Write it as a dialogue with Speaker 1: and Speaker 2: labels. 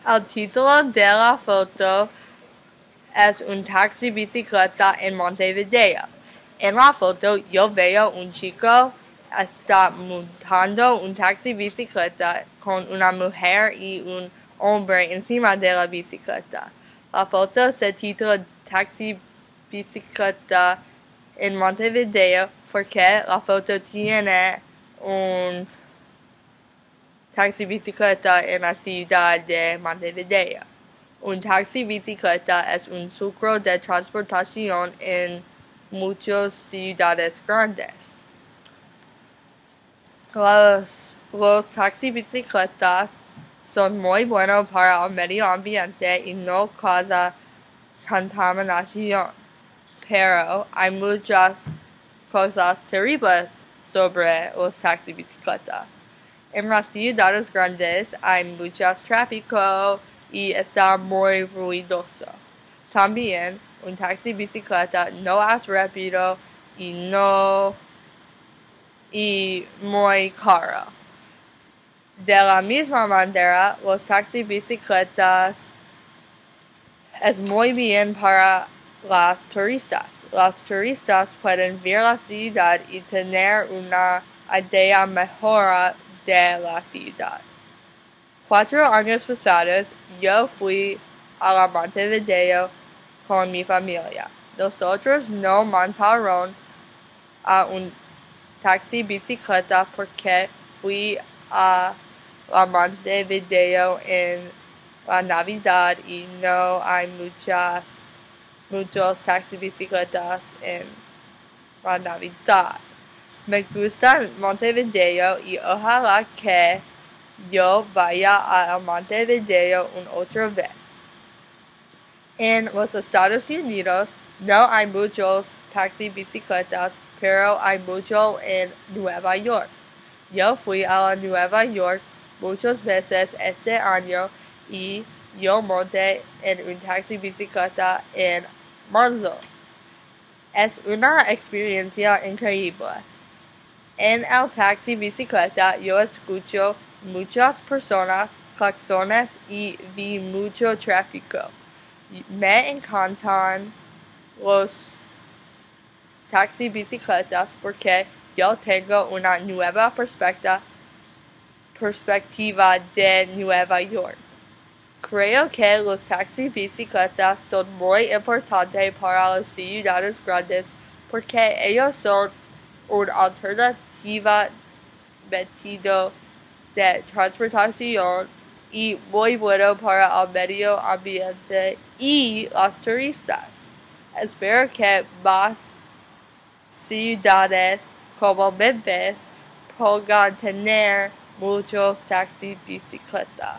Speaker 1: El título de la foto es un taxi-bicicleta en Montevideo. En la foto yo veo un chico está montando un taxi-bicicleta con una mujer y un hombre encima de la bicicleta. La foto se titula Taxi-Bicicleta en Montevideo porque la foto tiene un taxi-bicicleta en la ciudad de Montevideo. Un taxi-bicicleta es un centro de transportación en muchas ciudades grandes. Los taxi-bicicletas son muy buenos para el medio ambiente y no causan contaminación, pero hay muchas cosas terribles sobre los taxi-bicicletas. En las ciudades grandes hay mucho tráfico y está muy ruidoso. También, un taxi-bicicleta no es rápido y muy caro. De la misma manera, los taxi-bicicletas es muy bien para los turistas. Los turistas pueden ver la ciudad y tener una idea mejor de la ciudad. 4 años pasados, yo fui a la Montevideo con mi familia. Nosotros no montaron a un taxi-bicicleta porque fui a la Montevideo en la Navidad y no hay muchos taxi-bicicletas en la Navidad. Me gusta Montevideo y ojalá que yo vaya a Montevideo otra vez. En los Estados Unidos no hay muchos taxi-bicicletas, pero hay mucho en Nueva York. Yo fui a Nueva York muchas veces este año y yo monté en un taxi-bicicleta en marzo. Es una experiencia increíble. En el taxi-bicicleta yo escucho muchas personas, claxones y vi mucho tráfico. Me encantan los taxi-bicicletas porque yo tengo una nueva perspectiva de Nueva York. Creo que los taxi-bicicletas son muy importantes para las ciudades grandes porque ellos son una alternativa método de transportación y muy bueno para el medio ambiente y los turistas. Espero que más ciudades como Memphis puedan tener muchos taxi-bicicletas.